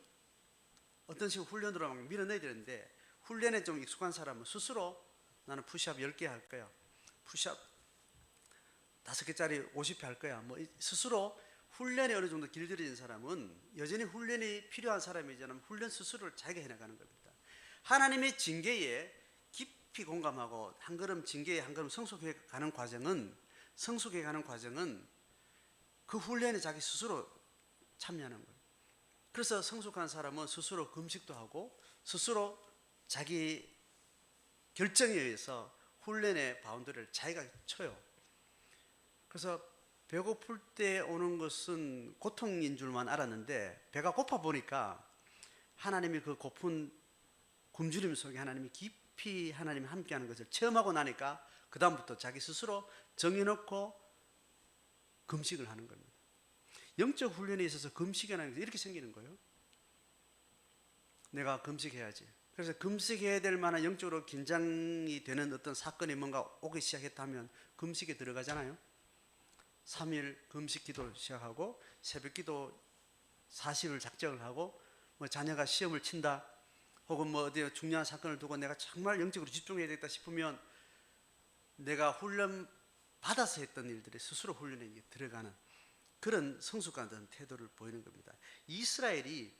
어떤 식으로 훈련으로 막 밀어내야 되는데 훈련에 좀 익숙한 사람은 스스로 나는 푸시업 10개 할 거야, 푸시업 5개짜리 50회 할 거야, 뭐 스스로 훈련에 어느 정도 길들여진 사람은 여전히 훈련이 필요한 사람이지만 훈련 스스로를 자기가 해나가는 겁니다. 하나님의 징계에 깊이 공감하고 한 걸음 징계에 한 걸음 성숙해 가는 과정은 그 훈련에 자기 스스로 참여하는 거예요. 그래서 성숙한 사람은 스스로 금식도 하고 스스로 자기 결정에 의해서 훈련의 바운더리를 자기가 쳐요. 그래서 배고플 때 오는 것은 고통인 줄만 알았는데 배가 고파 보니까 하나님이 그 고픈 굶주림 속에 하나님이 깊이 하나님이 함께하는 것을 체험하고 나니까 그 다음부터 자기 스스로 정해놓고 금식을 하는 겁니다. 영적 훈련에 있어서 금식이라는 게 이렇게 생기는 거예요. 내가 금식해야지. 그래서 금식해야 될 만한 영적으로 긴장이 되는 어떤 사건이 뭔가 오기 시작했다면 금식에 들어가잖아요. 3일 금식 기도 시작하고 새벽 기도 40일 작정을 하고 뭐 자녀가 시험을 친다 혹은 뭐 어디 중요한 사건을 두고 내가 정말 영적으로 집중해야 되겠다 싶으면 내가 훈련 받아서 했던 일들이 스스로 훈련에 들어가는 그런 성숙한 태도를 보이는 겁니다. 이스라엘이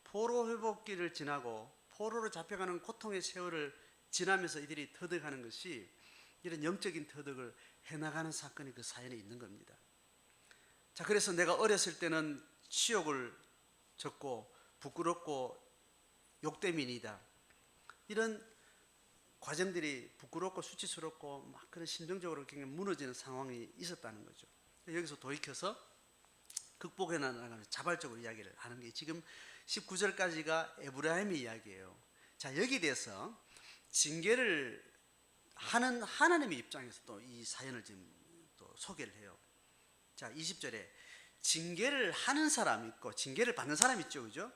포로 회복기를 지나고 포로로 잡혀가는 고통의 세월을 지나면서 이들이 터득하는 것이 이런 영적인 터득을 해나가는 사건이 그 사연에 있는 겁니다. 자, 그래서 내가 어렸을 때는 치욕을 졌고 부끄럽고 욕대민이다. 이런 과정들이 부끄럽고 수치스럽고 막 그런 심정적으로 굉장히 무너지는 상황이 있었다는 거죠. 여기서 돌이켜서 극복해 나가는 자발적으로 이야기를 하는 게 지금 19절까지가 에브라임의 이야기예요. 자, 여기에 대해서 징계를 하는 하나님의 입장에서 또 이 사연을 지금 또 소개를 해요. 자, 20절에 징계를 하는 사람이 있고 징계를 받는 사람이 있죠, 그죠?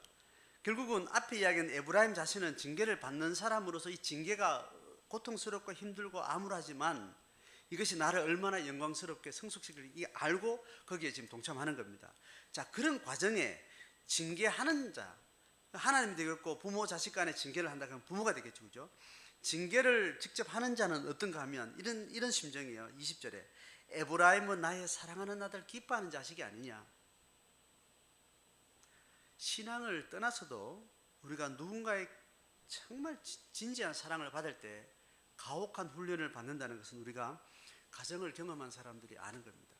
결국은 앞에 이야기한 에브라임 자신은 징계를 받는 사람으로서 이 징계가 고통스럽고 힘들고 암울하지만 이것이 나를 얼마나 영광스럽게 성숙시킬지 알고 거기에 지금 동참하는 겁니다. 자, 그런 과정에 징계하는 자, 하나님이 되겠고 부모 자식 간에 징계를 한다 그러면 부모가 되겠죠, 그죠? 징계를 직접 하는 자는 어떤가 하면 이런 심정이에요. 20절에 에브라임은 나의 사랑하는 아들 기뻐하는 자식이 아니냐. 신앙을 떠나서도 우리가 누군가의 정말 진지한 사랑을 받을 때 가혹한 훈련을 받는다는 것은 우리가 가정을 경험한 사람들이 아는 겁니다.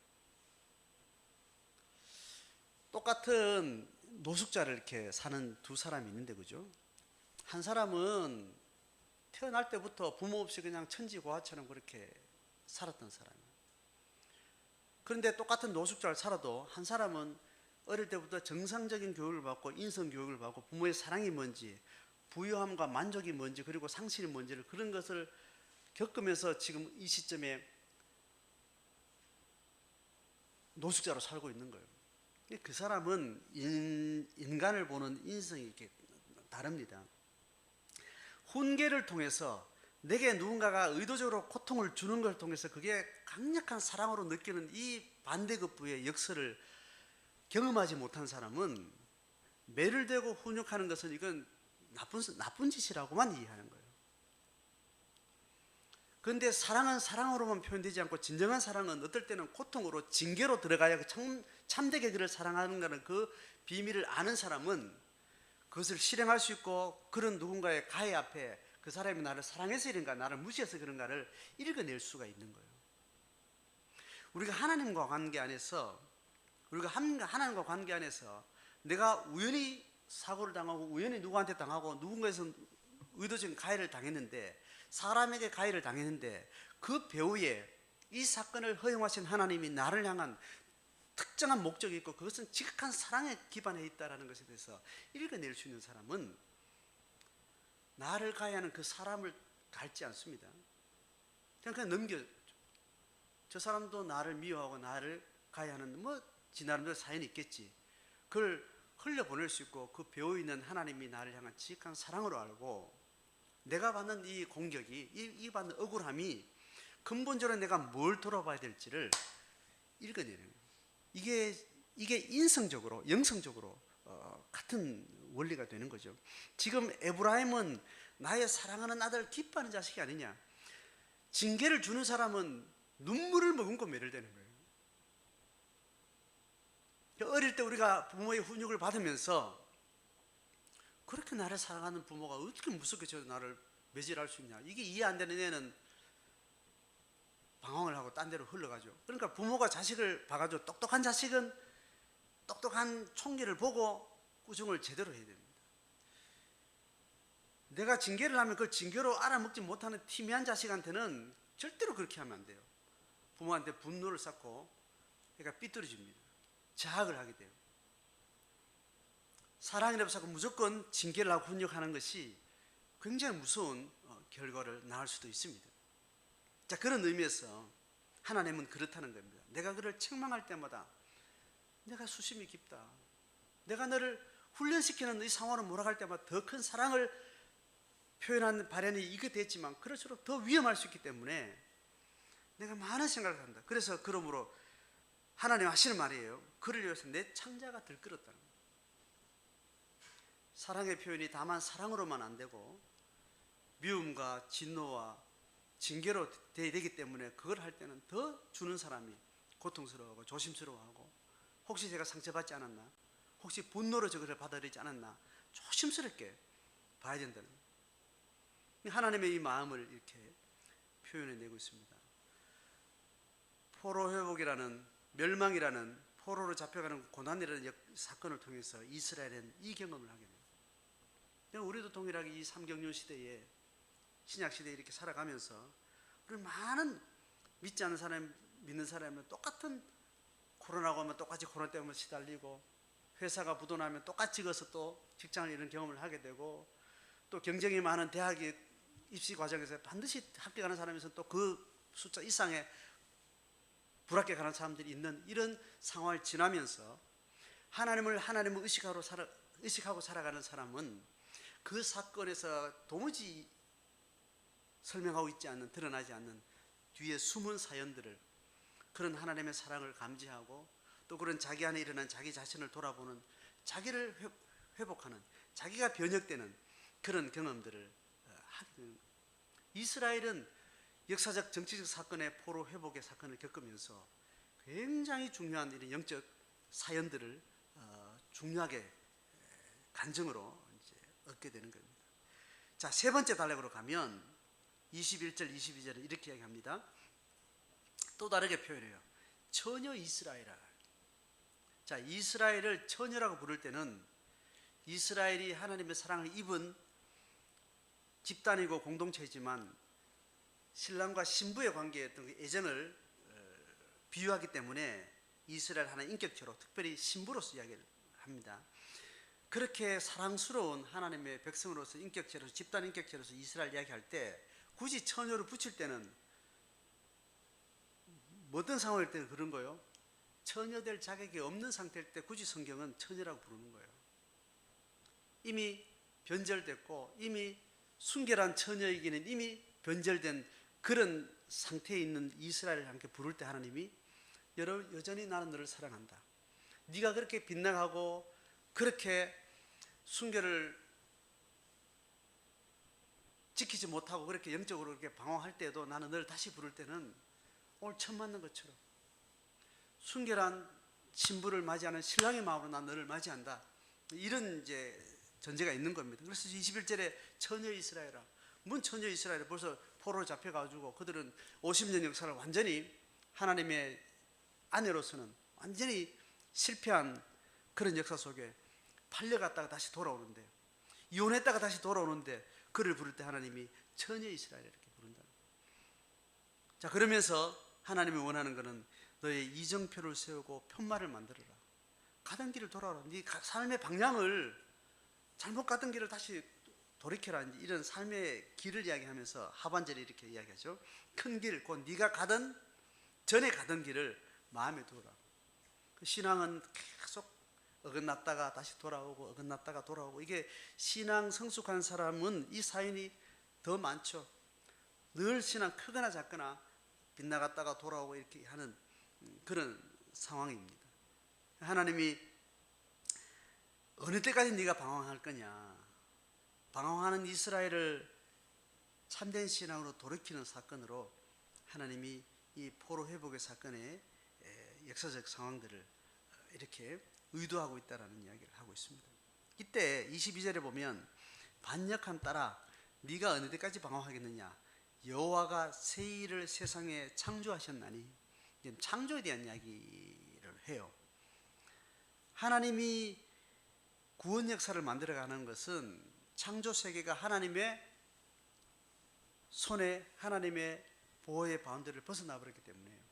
똑같은 노숙자를 이렇게 사는 두 사람이 있는데, 그죠? 한 사람은 태어날 때부터 부모 없이 그냥 천지고아처럼 그렇게 살았던 사람이에요. 그런데 똑같은 노숙자를 살아도 한 사람은 어릴 때부터 정상적인 교육을 받고 인성 교육을 받고 부모의 사랑이 뭔지 부유함과 만족이 뭔지 그리고 상실이 뭔지를 그런 것을 겪으면서 지금 이 시점에 노숙자로 살고 있는 거예요. 그 사람은 인간을 보는 인성이 이렇게 다릅니다. 훈계를 통해서 내게 누군가가 의도적으로 고통을 주는 걸 통해서 그게 강력한 사랑으로 느끼는 이 반대급부의 역설을 경험하지 못한 사람은 매를 대고 훈육하는 것은 이건 나쁜 짓이라고만 이해하는 거예요. 그런데 사랑은 사랑으로만 표현되지 않고 진정한 사랑은 어떨 때는 고통으로 징계로 들어가야 참되게 그를 사랑하는 그 비밀을 아는 사람은 그것을 실행할 수 있고 그런 누군가의 가해 앞에 그 사람이 나를 사랑해서 이런가 나를 무시해서 그런가를 읽어낼 수가 있는 거예요. 우리가 하나님과 관계 안에서 내가 우연히 사고를 당하고 우연히 누구한테 당하고 누군가에서 의도적인 가해를 당했는데 사람에게 가해를 당했는데 그 배후에 이 사건을 허용하신 하나님이 나를 향한 특정한 목적이 있고 그것은 지극한 사랑에 기반해 있다는 것에 대해서 읽어낼 수 있는 사람은 나를 가해하는 그 사람을 갈지 않습니다. 그냥 넘겨줘. 저 사람도 나를 미워하고 나를 가해하는 지 나름대로 사연이 있겠지. 그걸 흘려보낼 수 있고 그 배후 있는 하나님이 나를 향한 지극한 사랑으로 알고 내가 받는 이 공격이 이 받는 억울함이 근본적으로 내가 뭘 돌아봐야 될지를 읽어내는 거예요. 이게 인성적으로 영성적으로 같은 원리가 되는 거죠. 지금 에브라임은 나의 사랑하는 아들 기뻐하는 자식이 아니냐. 징계를 주는 사람은 눈물을 머금고 매를 대는 거예요. 어릴 때 우리가 부모의 훈육을 받으면서 그렇게 나를 사랑하는 부모가 어떻게 무섭게 저 나를 매질할 수 있냐. 이게 이해 안 되는 애는 방황을 하고 딴 데로 흘러가죠. 그러니까 부모가 자식을 봐가지고 똑똑한 자식은 똑똑한 총기를 보고 꾸중을 제대로 해야 됩니다. 내가 징계를 하면 그걸 징계로 알아먹지 못하는 티미한 자식한테는 절대로 그렇게 하면 안 돼요. 부모한테 분노를 쌓고 그러니까 삐뚤어집니다. 자학을 하게 돼요. 사랑이라고 자꾸 무조건 징계를 하고 훈육하는 것이 굉장히 무서운 결과를 낳을 수도 있습니다. 자, 그런 의미에서 하나님은 그렇다는 겁니다. 내가 그를 책망할 때마다 내가 수심이 깊다. 내가 너를 훈련시키는 이 상황으로 몰아갈 때마다 더 큰 사랑을 표현하는 발현이 이게 됐지만 그럴수록 더 위험할 수 있기 때문에 내가 많은 생각을 한다. 그래서 그러므로 하나님 하시는 말이에요. 그를 위해서 내 창자가 들끓었다는 거예요. 사랑의 표현이 다만 사랑으로만 안 되고 미움과 진노와 징계로 되기 때문에 그걸 할 때는 더 주는 사람이 고통스러워하고 조심스러워하고 혹시 제가 상처받지 않았나? 혹시 분노로 저것을 받아들이지 않았나? 조심스럽게 봐야 된다는 거예요. 하나님의 이 마음을 이렇게 표현해내고 있습니다. 포로 회복이라는 멸망이라는 포로로 잡혀가는 고난이라는 사건을 통해서 이스라엘은 이 경험을 하게 됩니다. 우리도 동일하게 이 삼경륜 시대에 신약 시대에 이렇게 살아가면서 우리 많은 믿지 않는 사람, 믿는 사람은 똑같은 코로나가 오면 똑같이 코로나 때문에 시달리고 회사가 부도나면 똑같이 가서 또 직장을 잃은 경험을 하게 되고 또 경쟁이 많은 대학의 입시 과정에서 반드시 합격하는 사람에서 또 그 숫자 이상의 불합격하는 사람들이 있는 이런 상황을 지나면서 하나님을 의식하고 살아가는 사람은 그 사건에서 도무지 설명하고 있지 않는, 드러나지 않는 뒤에 숨은 사연들을 그런 하나님의 사랑을 감지하고 또 그런 자기 안에 일어난 자기 자신을 돌아보는 자기를 회복하는 자기가 변혁되는 그런 경험들을 하게 되는 거예요. 이스라엘은 역사적 정치적 사건의 포로 회복의 사건을 겪으면서 굉장히 중요한 이런 영적 사연들을 중요하게 간증으로 이제 얻게 되는 겁니다. 자, 세 번째 단락으로 가면 21절, 22절에 이렇게 이야기합니다. 또 다르게 표현해요. 처녀 이스라엘아. 자, 이스라엘을 처녀라고 부를 때는 이스라엘이 하나님의 사랑을 입은 집단이고 공동체이지만 신랑과 신부의 관계였던 그 애정을 비유하기 때문에 이스라엘 하나의 인격체로 특별히 신부로서 이야기를 합니다. 그렇게 사랑스러운 하나님의 백성으로서 인격체로서 집단 인격체로서 이스라엘 이야기할 때 굳이 처녀를 붙일 때는 어떤 상황일 때 그런 거요? 처녀 될 자격이 없는 상태일 때 굳이 성경은 처녀라고 부르는 거예요. 이미 변절됐고 이미 순결한 처녀이기는 이미 변절된 그런 상태에 있는 이스라엘을 함께 부를 때 하나님이 여전히 나는 너를 사랑한다. 네가 그렇게 빗나가고 그렇게 순결을 지키지 못하고 그렇게 영적으로 그렇게 방황할 때도 나는 너를 다시 부를 때는 오늘 처음 만난 것처럼 순결한 신부를 맞이하는 신랑의 마음으로 난 너를 맞이한다. 이런 이제 전제가 있는 겁니다. 그래서 21절에 처녀 이스라엘아, 뭔 처녀 이스라엘이 벌써 포로로 잡혀가지고 그들은 50년 역사를 완전히 하나님의 아내로서는 완전히 실패한 그런 역사 속에 팔려갔다가 다시 돌아오는데, 이혼했다가 다시 돌아오는데 그를 부를 때 하나님이 처녀 이스라엘 이렇게 부른다. 자, 그러면서 하나님이 원하는 것은 너의 이정표를 세우고 편말을 만들어라. 가던 길을 돌아오라. 네 삶의 방향을, 잘못 가던 길을 다시 돌이켜라. 이런 삶의 길을 이야기하면서 하반절에 이렇게 이야기하죠. 큰 길, 곧 네가 전에 가던 길을 마음에 두어라. 그 신앙은 계속 어긋났다가 다시 돌아오고 어긋났다가 돌아오고, 이게 신앙 성숙한 사람은 이 사연이 더 많죠. 늘 신앙 크거나 작거나 빗나갔다가 돌아오고 이렇게 하는 그런 상황입니다. 하나님이 어느 때까지 네가 방황할 거냐, 방황하는 이스라엘을 참된 신앙으로 돌이키는 사건으로 하나님이 이 포로 회복의 사건의 역사적 상황들을 이렇게 의도하고 있다라는 이야기를 하고 있습니다. 이때 22절에 보면 반역한 딸아 네가 어느 때까지 방황하겠느냐, 여호와가 새 일을 세상에 창조하셨나니. 창조에 대한 이야기를 해요. 하나님이 구원 역사를 만들어가는 것은 창조 세계가 하나님의 손에, 하나님의 보호의 바운더리를 벗어나 버렸기 때문에,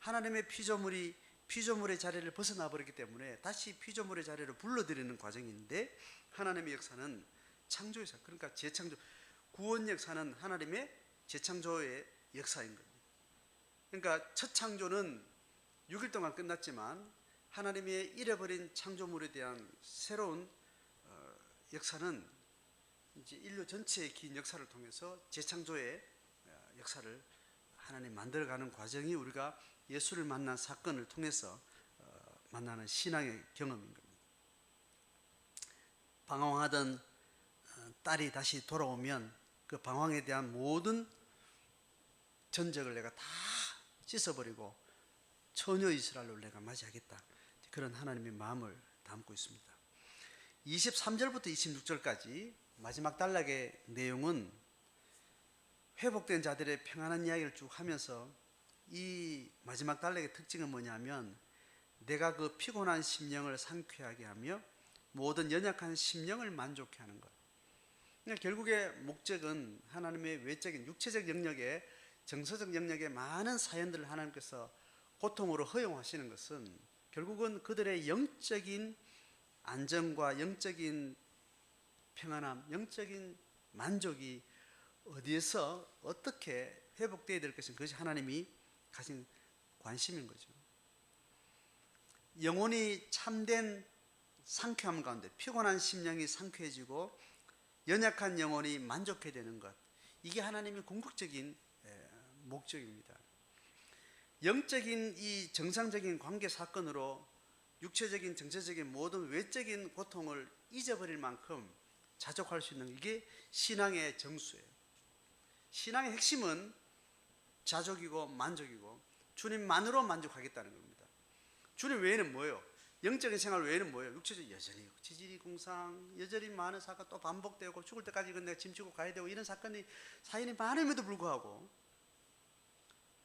하나님의 피조물의 자리를 벗어나 버렸기 때문에 다시 피조물의 자리로 불러들이는 과정인데, 하나님의 역사는 창조의 역사, 그러니까 재창조, 구원 역사는 하나님의 재창조의 역사인 겁니다. 그러니까 첫 창조는 6일 동안 끝났지만 하나님의 잃어버린 창조물에 대한 새로운 역사는 이제 인류 전체의 긴 역사를 통해서 재창조의 역사를 하나님 만들어가는 과정이 우리가 예수를 만난 사건을 통해서 만나는 신앙의 경험인 겁니다. 방황하던 딸이 다시 돌아오면 그 방황에 대한 모든 전적을 내가 다 씻어버리고 처녀 이스라엘로 내가 맞이하겠다. 그런 하나님의 마음을 담고 있습니다. 23절부터 26절까지 마지막 단락의 내용은 회복된 자들의 평안한 이야기를 쭉 하면서, 이 마지막 단락의 특징은 뭐냐면 내가 그 피곤한 심령을 상쾌하게 하며 모든 연약한 심령을 만족해 하는 것. 그러니까 결국의 목적은 하나님의 외적인 육체적 영역에, 정서적 영역에 많은 사연들을 하나님께서 고통으로 허용하시는 것은 결국은 그들의 영적인 안정과 영적인 평안함, 영적인 만족이 어디에서 어떻게 회복되어야 될 것인가, 그것이 하나님이 가진 관심인 거죠. 영혼이 참된 상쾌함 가운데 피곤한 심령이 상쾌해지고 연약한 영혼이 만족해야 되는 것, 이게 하나님의 궁극적인 목적입니다. 영적인 이 정상적인 관계 사건으로 육체적인 정체적인 모든 외적인 고통을 잊어버릴 만큼 자족할 수 있는, 이게 신앙의 정수예요. 신앙의 핵심은 자족이고 만족이고 주님만으로 만족하겠다는 겁니다. 주님 외에는 뭐예요? 영적인 생활 외에는 뭐예요? 육체적 여전히 지지리궁상, 여전히 많은 사건 또 반복되고 죽을 때까지 이건 내가 짐지고 가야 되고 이런 사건이 사연이 많음에도 불구하고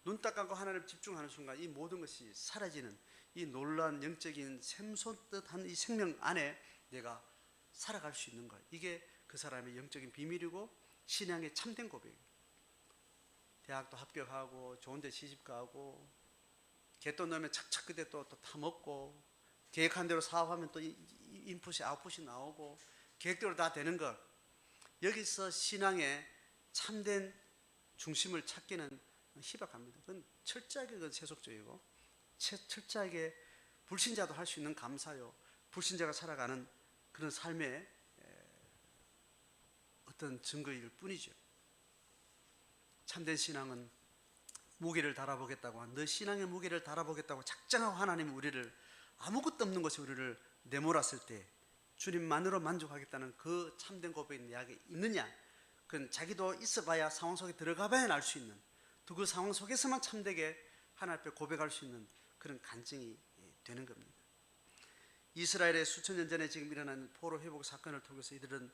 눈 딱 감고 하나님 집중하는 순간 이 모든 것이 사라지는, 이 놀라운 영적인 샘솟듯한 이 생명 안에 내가 살아갈 수 있는 것, 이게 그 사람의 영적인 비밀이고 신앙의 참된 고백이에요. 대학도 합격하고 좋은 데 시집가고 개돈 넣으면 착착 그때 또 타먹고 계획한 대로 사업하면 또 인풋이 아웃풋이 나오고 계획대로 다 되는 것, 여기서 신앙의 참된 중심을 찾기는 희박합니다. 그건 철저하게 그건 세속적이고 철저하게 불신자도 할 수 있는 감사요, 불신자가 살아가는 그런 삶의 어떤 증거일 뿐이죠. 참된 신앙은 무게를 달아보겠다고, 너 신앙의 무게를 달아보겠다고 작정하고 하나님이 우리를, 아무것도 없는 것이 우리를 내몰았을 때 주님만으로 만족하겠다는 그 참된 고백이 내게 있느냐, 그건 자기도 있어봐야, 상황 속에 들어가봐야 알 수 있는, 또 그 상황 속에서만 참되게 하나님 앞에 고백할 수 있는 그런 간증이 되는 겁니다. 이스라엘의 수천 년 전에 지금 일어난 포로 회복 사건을 통해서 이들은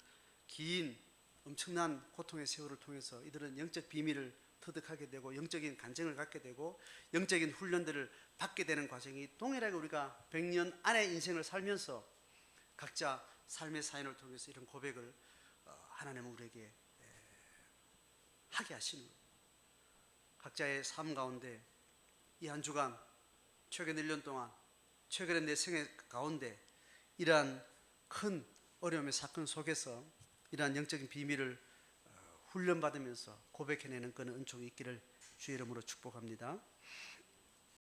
긴 엄청난 고통의 세월을 통해서 이들은 영적 비밀을 터득하게 되고 영적인 간증을 갖게 되고 영적인 훈련들을 받게 되는 과정이 동일하게 우리가 100년 안의 인생을 살면서 각자 삶의 사연을 통해서 이런 고백을 하나님은 우리에게 하게 하시는 거예요. 각자의 삶 가운데 이 한 주간, 최근 1년 동안, 최근의 내 생애 가운데 이러한 큰 어려움의 사건 속에서 이러한 영적인 비밀을 훈련받으면서 고백해내는 그런 은총이 있기를 주의 이름으로 축복합니다.